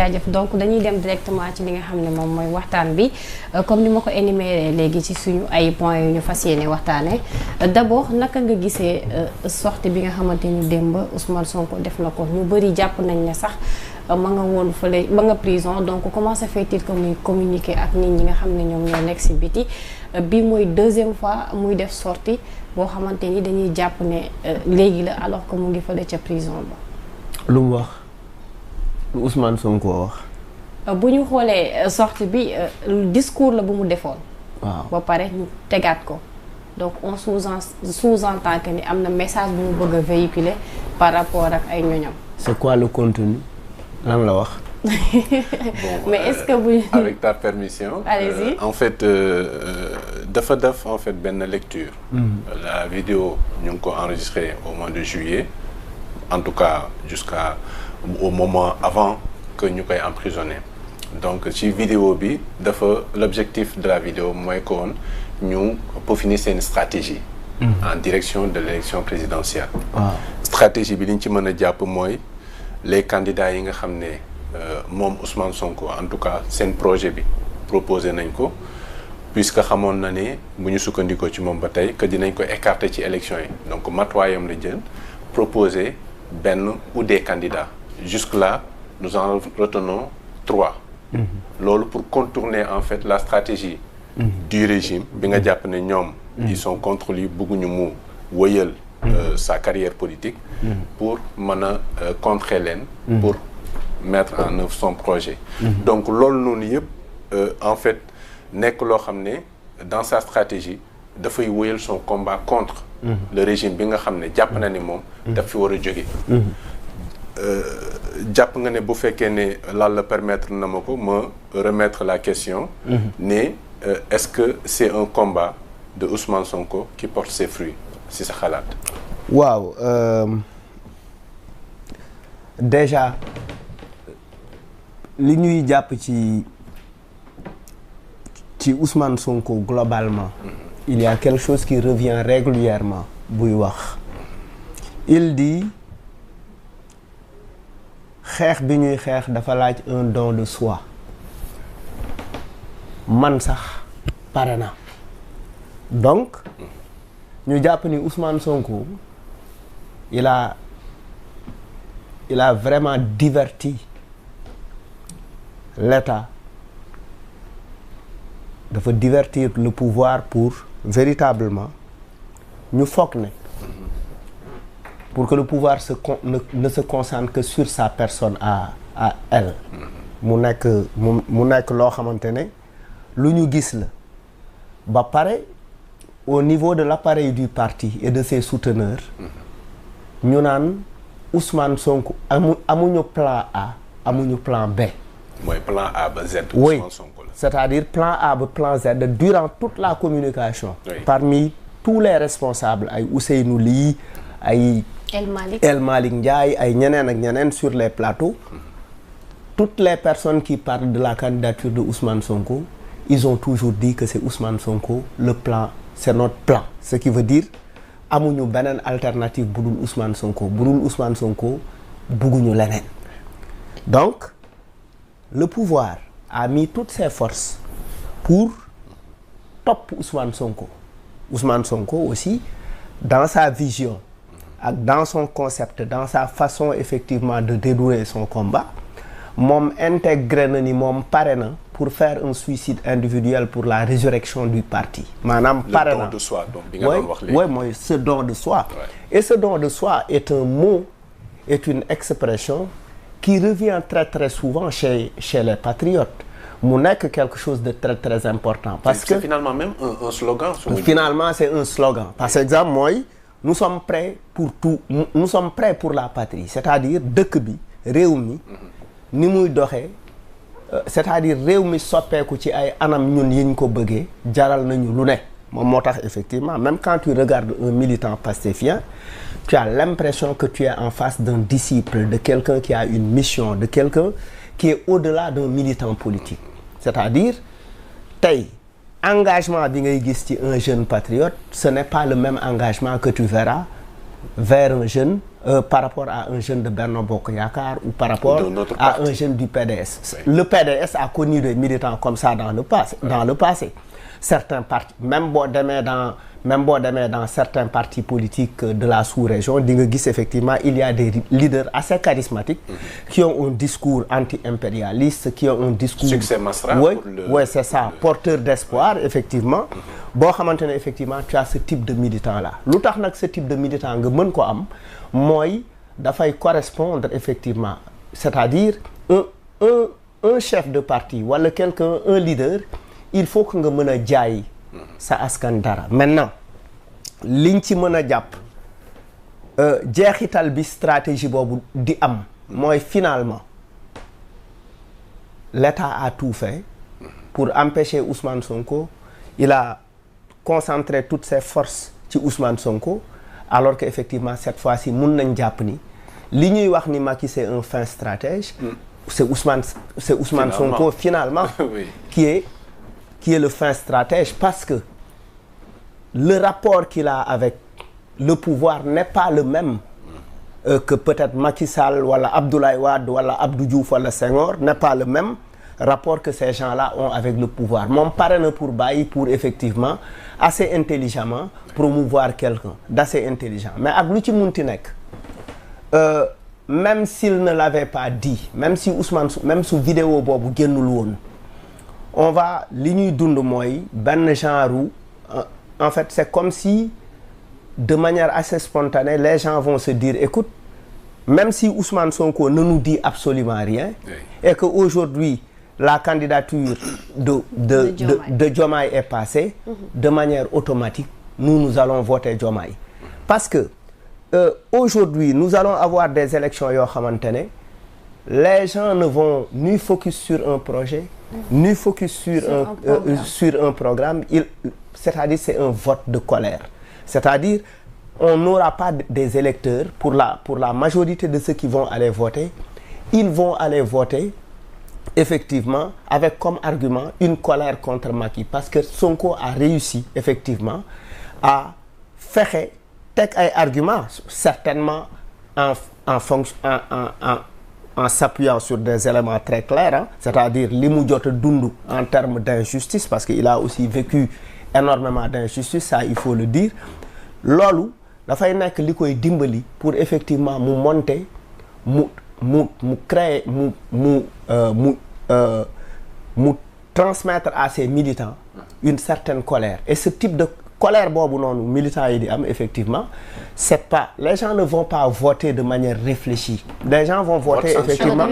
jaajëf donc dañuy dem directement ci li nga xam ne moom mooy waxtaan bi comme ni ma ko énuméré léegi ci suñu ay points yu ñu fas yéene waxtaanee d'abord naka nga gisee sortie bi nga xamante ni démb Ousmane Sonko def na ko ñu bëri jàpp nañ ne sax ma nga woon fële ba nga prison donc comment ça fait-il que muy communiquer ak nit ñi nga xam ne ñoom ñoo nekk ci biti bi mooy deuxième fois muy def sortie boo xamante ni dañuy jàpp ne léegi la alors que mu ngi fële ca prison ba. lu mu wax lu Ousmane Sonko wax. bu ñu xoolee sortie bi discours la bu mu defoon. waaw ba pare ñu tegaat ko donc on sous-entend que ni am na message bu mu bëgg a véhiculer par rapport ak ay ñoñam. c'est quoi le contenu lan la wax. Bon, mais est-ce que vous... avec ta permission. Allez-y. En fait dafa def en fait benn lecture. La vidéo ñu ngi ko enregistrée au mois de juillet en tout cas au moment avant que ñu koy emprisonner donc ci vidéo bi dafa l'objectif de la vidéo mooy que woon ñu peaufiner seen stratégie. En direction de l'élection présidentielle. Stratégie bi li ñu ci mën a jàpp mooy les candidats yi nga xam ne. Moom Ousmane Sonko en tout cas seen projet bi proposé nañ ko puisque xamoon na ne bu ñu sukkandikoo ci moom ba tey que dinañ ko écarter ci élection yi donc matuwaayam la jël proposer benn ou des candidats jusque-là nous en retenons 3. Loolu pour contourner en fait la stratégie du régime bi nga jàpp ne ñoom ils sont contre lui bëgguñu mu wëyal sa carrière politique pour mën a contrer leen pour mettre en œuvre son projet. Donc loolu noonu yëpp en fait nekk loo xam ne dans sa stratégie dafay wéyal son combat contre le régime bi nga xam ne jàpp na ni moom daf fi war a jóge jàpp nga ne bu fekkee ne lan la permettre na ma ko ma remettre la question ne est-ce que c'est un combat de Ousmane Sonko qui porte ses fruits si sa xalaat. waaw déjà li ñuy jàpp ci Ousmane Sonko globalement il y a quelque chose qui revient régulièrement buy wax il dit xeex bi ñuy xeex dafa laaj un don de soi man sax pare na donc ñu jàpp ni Ousmane Sonko il a vraiment diverti l'État dafa divertir le pouvoir pour véritablement ñu foog ne pour que le pouvoir ne se concentre que sur sa personne à elle mu nekk loo xamante ne lu ñu gis la ba pare au niveau de l'appareil du parti et de ses souteneurs ñu naan Ousmane Sonko amuñu plan A amuñu plan B. mooy plan A ba Z. Oui, Ousmane Sonko la. c'est-à-dire plan A ba plan Z durant toute la communication. Oui. Parmi tous les responsables ay Ousseynou Ly ay. El Malick Ndiaye ay ñeneen ak ñeneen sur les plateaux. Toutes les personnes qui parlent de la candidature de Ousmane Sonko ils ont toujours dit que c'est Ousmane Sonko le plan c'est notre plan ce qui veut dire amuñu beneen alternative bu dul Ousmane Sonko bu dul Ousmane Sonko bugguñu leneen donc. Le pouvoir a mis toutes ses forces pour topp Ousmane Sonko. Ousmane Sonko aussi, dans sa vision, dans son concept, dans sa façon effectivement de dérouler son combat, moom intégré na ni moom pare na pour faire un suicide individuel pour la résurrection du parti. maanaam pare na le don de soi donc bi nga doon wax léegi. oui mooy ce don de soi. Ouais. Et ce don de soi est un mot, est une expression qui revient très très souvent chez les patriotes mu nekk quelque chose de très très important parce que finalement même un slogan finalement c'est un slogan par exemple mooy nous sommes prêts pour tout nous sommes prêts pour la patrie c'est-à-dire dëkk bi réew mi ni muy doxee c'est-à-dire réew mi soppeeku ci ay anam ñun yiñ ko bëggee jaral nañu lu ne moom moo tax effectivement même quand tu regardes un militant pastéfien tu as l'impression que tu es en face d'un disciple, de quelqu'un qui a une mission, de quelqu'un qui est au-delà d'un militant politique. C'est-à-dire, tey engagement bi ngay gis ci un jeune patriote, ce n'est pas le même engagement que tu verras vers un jeune par rapport à un jeune de Benno Bokk Yakaar ou par rapport à un jeune du PDS. Oui. Le PDS a connu des militants comme ça dans le passé. Certains partis, même boo demee dans certains partis politiques de la sous-région, di nga gis effectivement il y a des leaders assez charismatiques qui ont un discours anti-impérialiste, qui ont un discours... Succès Masra oui, c'est ça, porteur d'espoir, effectivement. Boo xamante ne effectivement tu as ce type de militant-là. Lu tax nag ce type de militant nga mën ko am mooy dafay correspondre effectivement, c'est-à-dire un chef de parti wala un leader, il faut que nga mën a jaay sa askan dara. Maintenant liñ ci mën a jàpp jeexital bi stratégie boobu di am mooy finalement l'État a tout fait pour empêcher Ousmane Sonko. Il a concentré toutes ses forces ci Ousmane Sonko, alors que effectivement cette fois-ci mun nañ jàpp ni li ñuy wax ni Macky c'est un fin stratège. C'est Ousmane Sonko finalement oui. qui est le fin stratège, parce que le rapport qu'il a avec le pouvoir n'est pas le même que peut-être Macky Sall wala Abdoulaye Wade wala Abdou Diouf wala Senghor, n'est pas le même rapport que ces gens-là ont avec le pouvoir. Moom pare na pour bàyyi pour effectivement assez intelligemment promouvoir quelqu'un d'assez intelligent. Mais ak lu ci munti nekk même s'il ne l'avait pas dit, même si même su vidéo boobu génnul woon, on va li ñuy dund mooy benn genre en fait c'est comme si de manière assez spontanée les gens vont se dire écoute, même si Ousmane Sonko ne nous dit absolument rien, oui. Et que aujourd'hui la candidature de Diomaye est passée, de manière automatique nous allons voter Diomaye, parce que aujourd'hui nous allons avoir des élections yoo xamante ne les gens ne vont ni focus sur un projet ni focus sur un programme. C'est-à-dire c'est un vote de colère, c'est-à-dire on n'aura pas des électeurs pour la majorité de ceux qui vont aller voter. Ils vont aller voter effectivement avec comme argument une colère contre Macky, parce que Sonko a réussi effectivement à fexe teg ay arguments, certainement en s'appuyant sur des éléments très clairs, c'est-à-dire li mu jot a dund en termes d'injustice, parce qu'il a aussi vécu énormément d'injustice, ça il faut le dire. Loolu dafay nekk li koy dimbali pour effectivement mu monter mu créer mu transmettre à ses militants une certaine colère. Et ce type de colère boobu noonu militants yi di am effectivement, c'est pas, les gens ne vont pas voter de manière réfléchie. Les gens vont voter effectivement.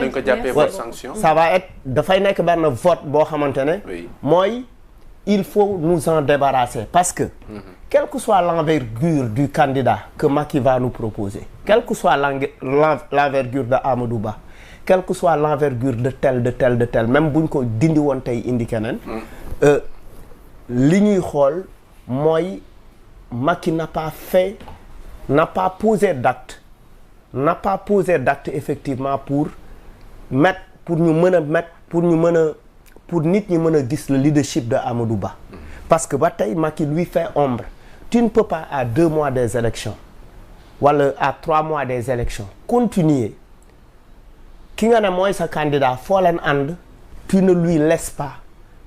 Ça va être dafay nekk benn vote boo xamante ne mooy il faut nous en débarrasser, parce que quelle que soit l'envergure du candidat que Macky va nous proposer, quelle que soit l'envergure de Amadou Ba, quelle que soit l'envergure de tel, même buñ ko dindi woon tey indi keneen, li ñuy xool mooy Macky n'a pas posé d'acte effectivement pour nit ñi mën a gis le leadership de Amadou Ba, parce que ba tey Macky lui fait ombre. Tu ne peux pas à 2 mois des élections wala à 3 mois des élections continuer ki nga ne mooy sa candidat foo leen ànd, tu ne lui laisses pas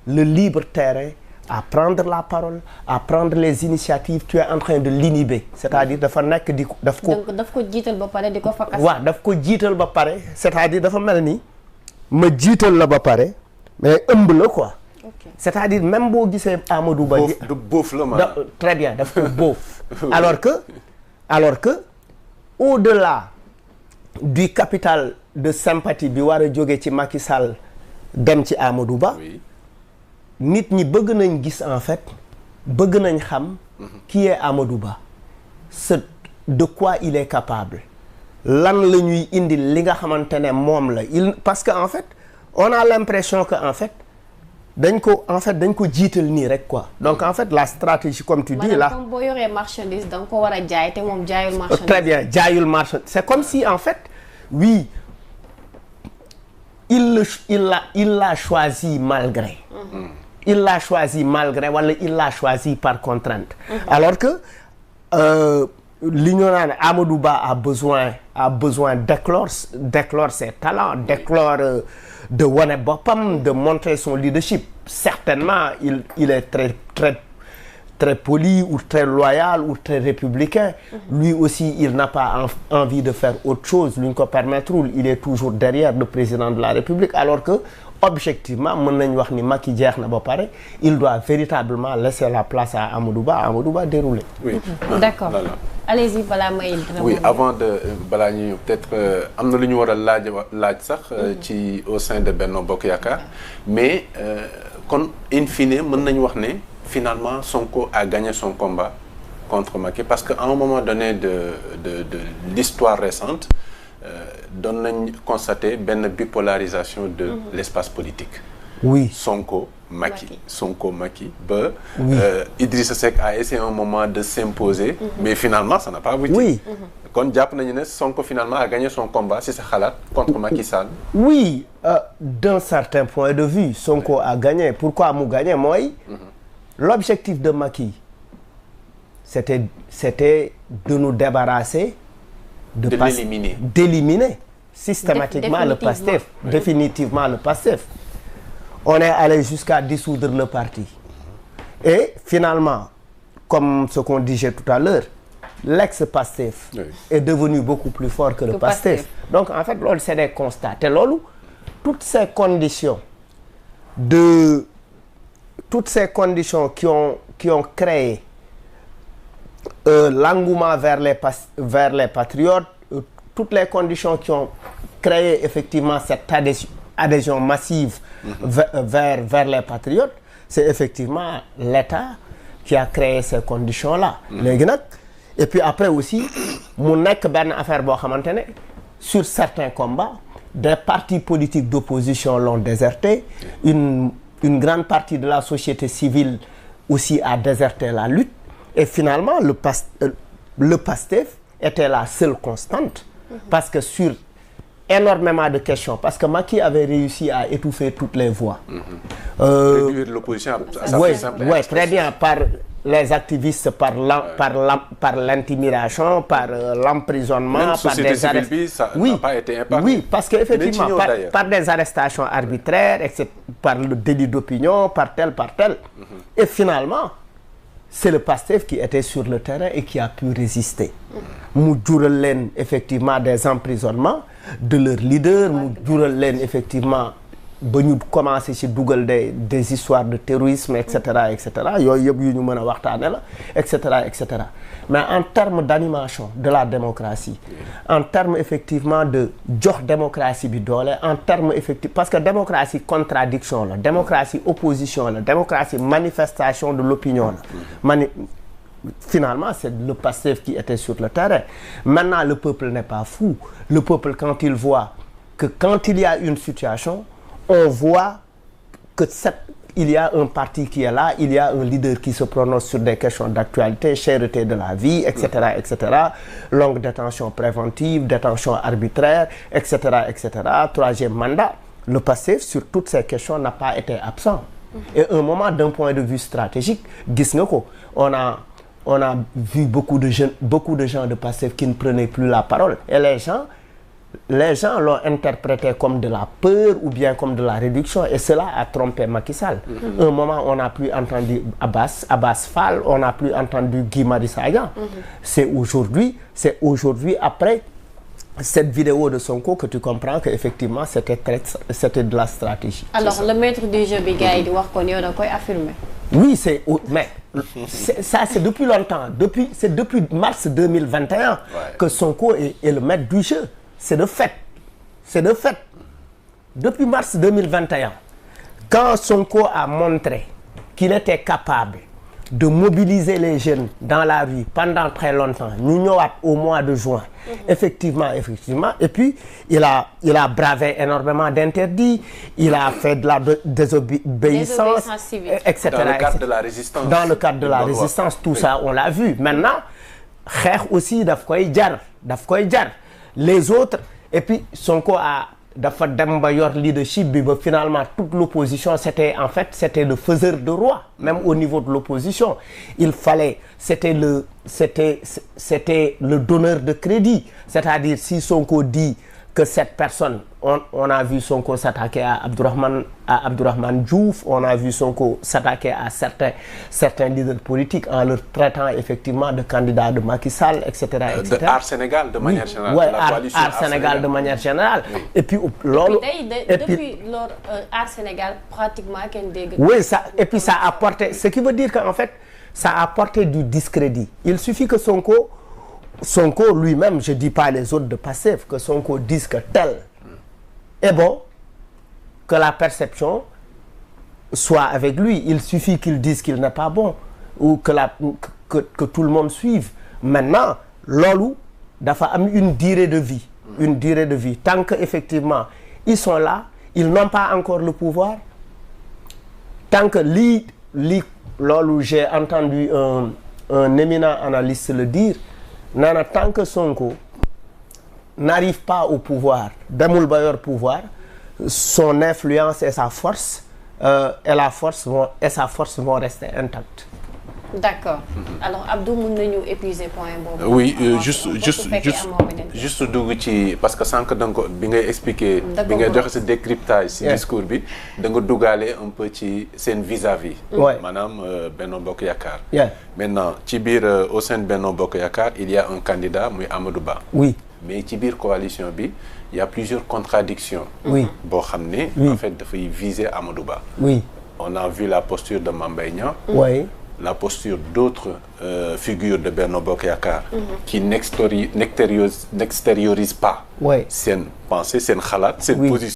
le libre terrain à prendre la parole, à prendre les initiatives. Tu es en train de l'inhiber, c'est-à-dire dafa nekk di daf ko jiital ba pare di ko fakkas. waaw daf ko jiital ba pare, c'est-à-dire dafa mel ni ma jiital la ba pare mais ëmb la quoi. Okay. C'est-à-dire même boo gisee Amadou Ba du boof la ma très bien daf ko boof. alors que au-delà du capital de sympathie bi war a jóge ci Macky Sall dem ci Amadou Ba, oui. Nit ñi bëgg nañ gis en fait, bëgg nañ xam qui est Amadou Ba, de quoi il est capable, lan la ñuy indi li nga xamante ne moom la parce que en fait on a l'impression que en fait dañ ko jiital nii rek quoi. Donc en fait la stratégie comme tu dis là, comme boo yoree marchandise da nga ko war a jaay te moom jaayul marchandise. Très bien, jaayul marchandise. C'est comme si en fait oui il l'a choisi malgré. Il l'a choisi malgré wala il l'a choisi par contrainte. Alors que l'ignorant Amadou Ba a besoin d'éclore ses talents, d'éclore de wane boppam, de montrer son leadership. Certainement, il est très poli ou très loyal ou très républicain. Lui aussi, il n'a pas envie de faire autre chose. Lui ko permettre, il est toujours derrière le président de la République, alors que objectivement, il doit véritablement laisser la place à Amadou Ba dérouler. Oui. D'accord. Allez-y, oui, avant de peut-être amna luñu wara laaj sax au sein de Benno Bokk Yaakaar, mais kon in fine mën nañ wax né finalement Sonko a gagné son combat contre Macky, parce qu'à un moment donné de l'histoire récente, on a constaté une bipolarisation de l'espace politique. Oui. Sonko Macky. Idrissa Seck a essayé un moment de s'imposer, mais finalement ça n'a pas abouti. Oui. Quand Sonko finalement a gagné son combat, c'est ça Khalat contre Macky Sall. Oui, d'un certain point de vue, Sonko a gagné. Pourquoi a gagné? Moi, l'objectif de Macky, c'était de nous débarrasser, d'éliminer systématiquement le PASTEF, définitivement le PASTEF. On est allé jusqu'à dissoudre le parti. Et finalement, comme ce qu'on disait tout à l'heure, l'ex-PASTEF est devenu beaucoup plus fort que le PASTEF. Donc en fait, c'est des constats. Et toutes ces conditions qui ont créé l'engouement vers les patriotes, toutes les conditions qui ont créé effectivement cette adhésion massive vers les patriotes, c'est effectivement l'État qui a créé ces conditions-là. Et puis après aussi, sur certains combats, des partis politiques d'opposition l'ont déserté, une grande partie de la société civile aussi a déserté la lutte, et finalement le PASTEF était la seule constante, parce que sur énormément de questions, parce que Macky avait réussi à étouffer toutes les voix. Réduire l'opposition à sa plus simple expression. Très bien, par les activistes, par l'intimidation, par l'emprisonnement, par des arrestations. Oui, n'a pas été impacté. Oui, parce qu'effectivement, par des arrestations arbitraires, etc., par le délit d'opinion, par tel. Et finalement, c'est le PASTEF qui était sur le terrain et qui a pu résister. Nous avons effectivement des emprisonnements de leurs leaders, nous avons effectivement commencé à Google des histoires de terrorisme, etc. etc. Mais en termes d'animation de la démocratie, en termes effectivement de démocratie, en termes effectifs, parce que démocratie contradiction, la démocratie opposition, la démocratie manifestation de l'opinion. Finalement, c'est le PASTEF qui était sur le terrain. Maintenant, le peuple n'est pas fou. Le peuple, quand il voit que quand il y a une situation, on voit que il y a un parti qui est là, il y a un leader qui se prononce sur des questions d'actualité, cherté de la vie, etc., longue détention préventive, détention arbitraire, etc., troisième mandat. Le PASTEF, sur toutes ces questions, n'a pas été absent. Et à un moment, d'un point de vue stratégique, on a vu beaucoup de gens de PASTEF qui ne prenaient plus la parole. Et les gens l'ont interprété comme de la peur ou bien comme de la réduction, et cela a trompé Macky Sall. Un moment, on n'a plus entendu Abbas Fall, on n'a plus entendu Guy Marius Sagna. C'est aujourd'hui, après cette vidéo de Sonko, que tu comprends qu'effectivement, c'était de la stratégie. Alors, le maître du jeu, Bigaï, on a affirmé. Oui, mais ça c'est depuis longtemps. C'est depuis mars 2021 que Sonko est le maître du jeu. C'est de fait. Depuis mars 2021, quand Sonko a montré qu'il était capable de mobiliser les jeunes dans la rue pendant très longtemps, nous sommes au mois de juin, effectivement, et puis il a bravé énormément d'interdits, il a fait de la désobéissance, etc. Dans le cadre de la résistance. Dans le cadre de la résistance, tout ça, on l'a vu. Maintenant, Kher aussi, daf koy jar. Les autres, et puis Sonko a dafa dem ba yor leadership bi ba finalement toute l'opposition c'était le faiseur de roi même au niveau de l'opposition c'était le donneur de crédit, c'est-à-dire si Sonko dit que cette personne, on a vu Sonko s'attaquer à Abdourahmane Diouf, on a vu Sonko s'attaquer à certains leaders politiques en leur traitant effectivement de candidats de Macky Sall, etc. De Aar Sénégal de manière générale. Oui, Aar Sénégal de manière générale. Oui. Et puis, depuis lors, Aar Sénégal, pratiquement, oui, ça, et puis ça a apporté, ce qui veut dire qu'en fait, ça a apporté du discrédit. Il suffit que Sonko lui-même, je dis pas les autres de Pastef, que Sonko dise que tel est bon, que la perception soit avec lui. Il suffit qu'il dise qu'il n'est pas bon ou que tout le monde suive. Maintenant, loolu dafa am une durée de vie. Une durée de vie. Tant qu'effectivement, ils sont là, ils n'ont pas encore le pouvoir. Tant que loolu j'ai entendu un éminent analyste le dire, nana tant que Sonko n'arrive pas au pouvoir, demul ba yor pouvoir, son influence et sa force vont rester intactes. D'accord. Alors Abdou mën nañu épuiser point boobu. Oui, juste dugg ci parce que sànq da nga ko bi ngay expliquer bi ngay joxe sa décryptage ci discours bi da nga duggaale un peu ci seen vis-à-vis. maanaam Benno Bokk Yaakaar. Maintenant ci biir au sein de Benno Bokk Yaakaar il y a un candidat muy Amadou Ba. Oui. Mais ci biir coalition bi il y a plusieurs contradictions. Oui. boo xam ne en fait dafay viser Amadou Ba. Oui. On a vu la posture de Mame Mbaye Niang. Oui. La posture d'autres figures de Benno Bokk Yaakaar qui n'extériorisent pas seen pensée, seen xalaat, seen position.